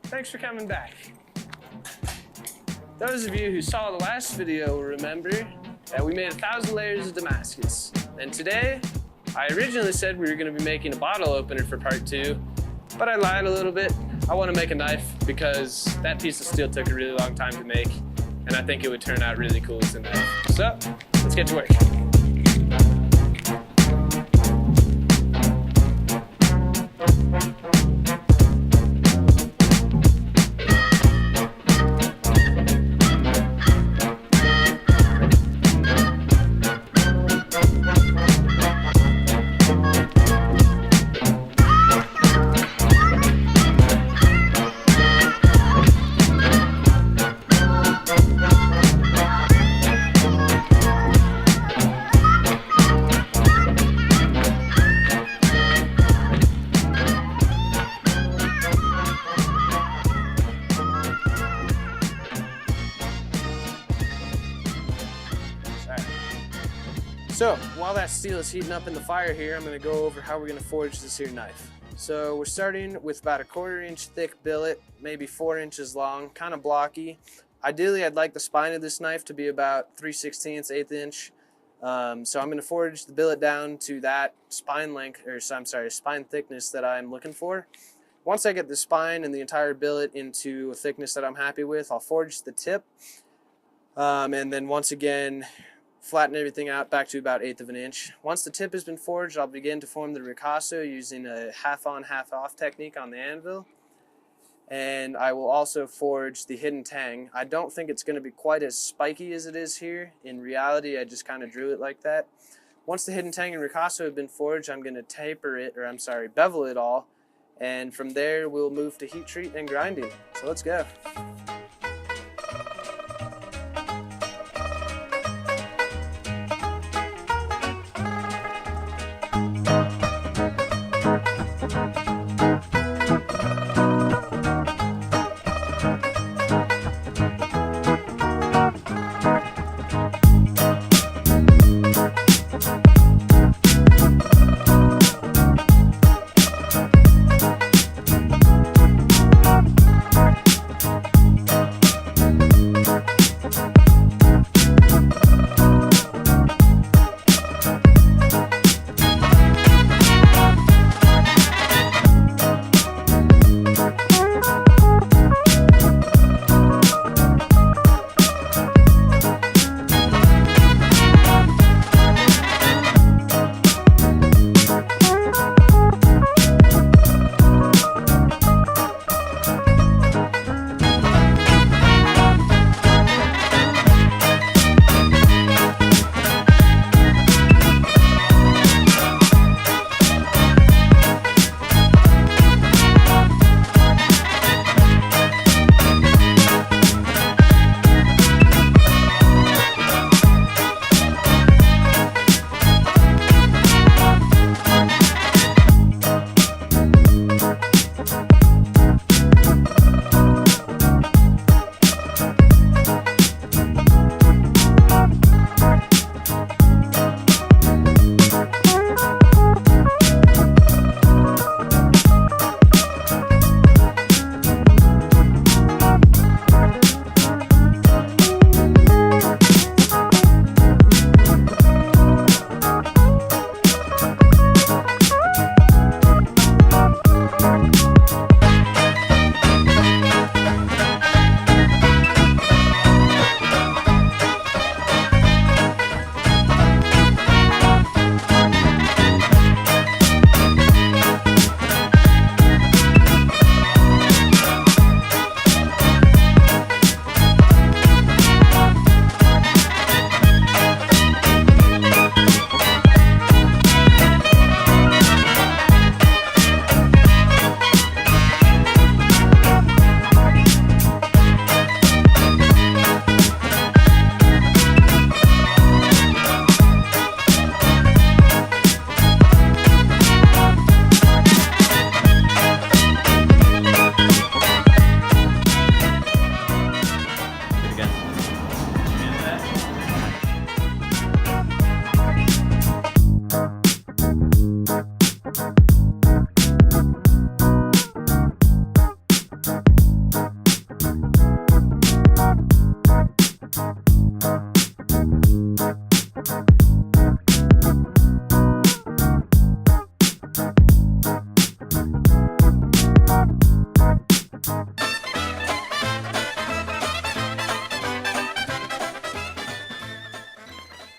Thanks for coming back. Those of you who saw the last video will remember that we made 1,000 layers of Damascus. And today, I originally said we were going to be making a bottle opener for part 2, but I lied a little bit. I want to make a knife because that piece of steel took a really long time to make, and I think it would turn out really cool as a knife. So, let's get to work. So while that steel is heating up in the fire here, I'm going to go over how we're going to forge this here knife. So we're starting with about a 1/4 inch thick billet, maybe 4 inches long, kind of blocky. Ideally, I'd like the spine of this knife to be about 3/16, 1/8 inch. So I'm going to forge the billet down to that spine length, or I'm sorry, spine thickness that I'm looking for. Once I get the spine and the entire billet into a thickness that I'm happy with, I'll forge the tip, and then once again flatten everything out back to about 1/8 inch. Once the tip has been forged, I'll begin to form the ricasso using a half-on, half-off technique on the anvil. And I will also forge the hidden tang. I don't think it's going to be quite as spiky as it is here. In reality, I just kind of drew it like that. Once the hidden tang and ricasso have been forged, I'm going to bevel it all. And from there, we'll move to heat treat and grinding. So let's go.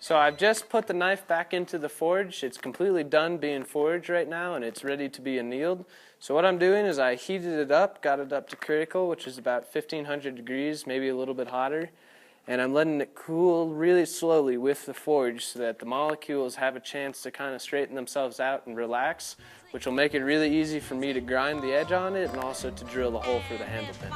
So I've just put the knife back into the forge. It's completely done being forged right now, and it's ready to be annealed. So what I'm doing is I heated it up, got it up to critical, which is about 1500 degrees, maybe a little bit hotter. And I'm letting it cool really slowly with the forge so that the molecules have a chance to kind of straighten themselves out and relax, which will make it really easy for me to grind the edge on it and also to drill the hole for the handle pin.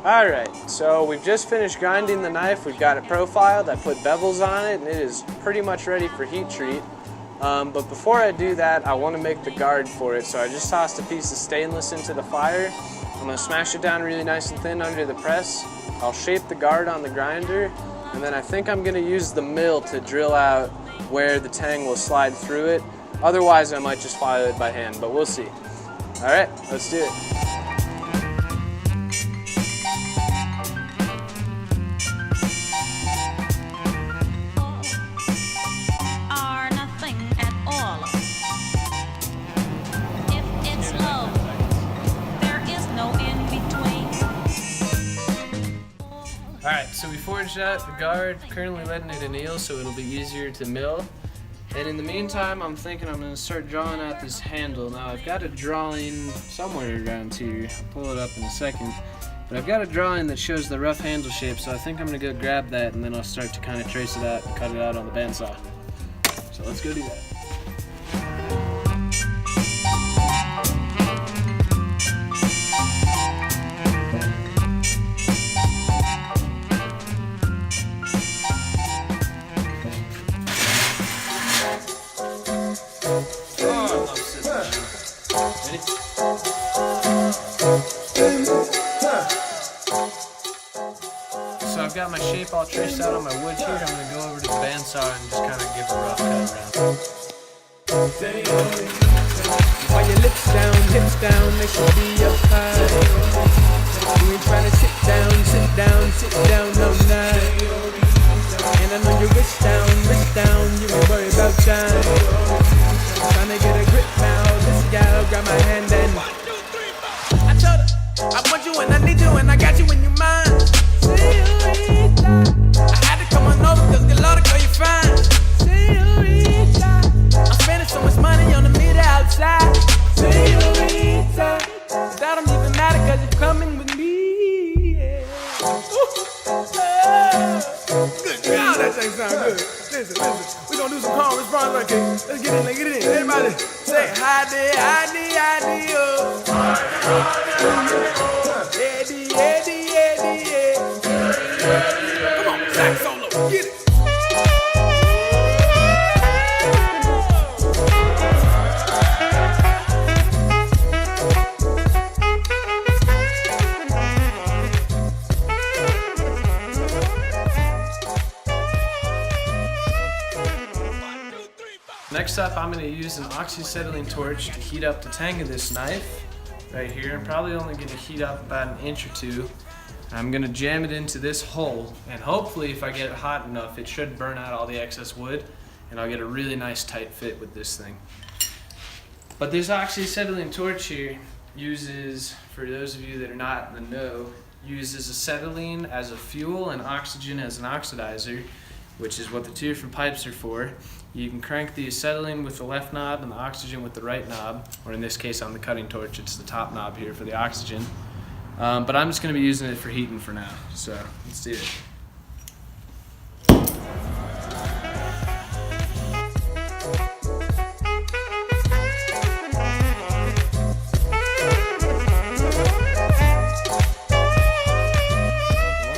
Alright, so we've just finished grinding the knife. We've got it profiled. I put bevels on it and it is pretty much ready for heat treat. But before I do that, I want to make the guard for it. So I just tossed a piece of stainless into the fire. I'm going to smash it down really nice and thin under the press. I'll shape the guard on the grinder, and then I think I'm going to use the mill to drill out where the tang will slide through it. Otherwise, I might just file it by hand, but we'll see. Alright, let's do it. Alright, so we forged out the guard, currently letting it anneal so it'll be easier to mill. And in the meantime, I'm thinking I'm going to start drawing out this handle. Now I've got a drawing somewhere around here, I'll pull it up in a second. But I've got a drawing that shows the rough handle shape, so I think I'm going to go grab that and then I'll start to kind of trace it out and cut it out on the bandsaw. So let's go do that. So I've got my shape all traced out on my wood here. I'm going to go over to the bandsaw and just kind of give a rough cut around. While your lips down, hips down, they should be up high. You ain't trying to sit down no night. And I know your wrist down, you ain't worried about time. Trying to get a grip now, this gal grab my hand and I told her, I want you and I need you and I got you in your mind. Señorita, I had to come on over cause the Lord call you fine. Señorita, I'm spending so much money on the meter outside. Señorita, that don't even matter cause you're coming with me. Yeah. Good God, that thing sound good. Listen, we gonna do some call and response right here. Let's get it in. Everybody say hi there, oh. Eddie. Come on, sax solo, get it. Next up, I'm going to use an oxyacetylene torch to heat up the tang of this knife right here. I'm probably only going to heat up about an inch or two. I'm going to jam it into this hole, and hopefully if I get it hot enough, it should burn out all the excess wood, and I'll get a really nice tight fit with this thing. But this oxyacetylene torch here uses, for those of you that are not in the know, uses acetylene as a fuel and oxygen as an oxidizer, which is what the two different pipes are for. You can crank the acetylene with the left knob and the oxygen with the right knob, or in this case on the cutting torch, it's the top knob here for the oxygen. But I'm just going to be using it for heating for now, so let's do it.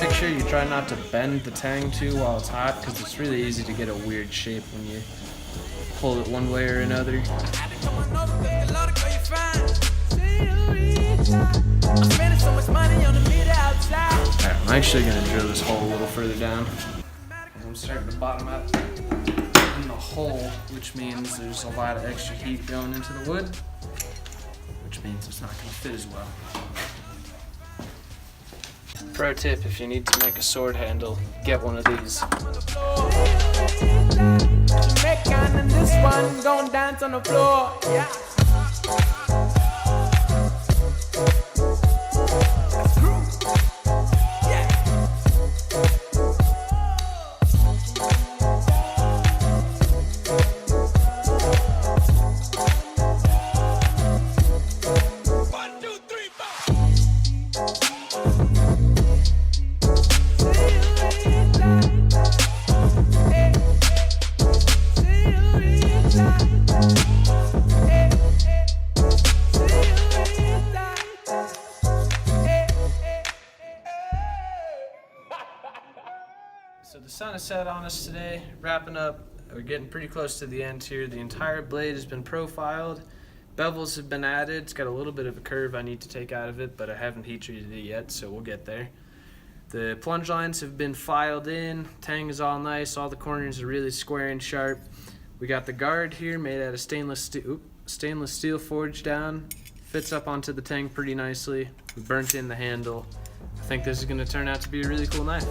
Make sure you try not to bend the tang too while it's hot, because it's really easy to get a weird shape when you pull it one way or another. I'm actually going to drill this hole a little further down. I'm starting to bottom up in the hole, which means there's a lot of extra heat going into the wood, which means it's not going to fit as well. Pro tip, if you need to make a sword handle, get one of these. This one gon' dance on the floor. Yeah. So the sun has set on us today, wrapping up. We're getting pretty close to the end here. The entire blade has been profiled. Bevels have been added. It's got a little bit of a curve I need to take out of it, but I haven't heat treated it yet, so we'll get there. The plunge lines have been filed in. Tang is all nice. All the corners are really square and sharp. We got the guard here made out of stainless steel forged down. Fits up onto the tang pretty nicely. We burnt in the handle. I think this is going to turn out to be a really cool knife.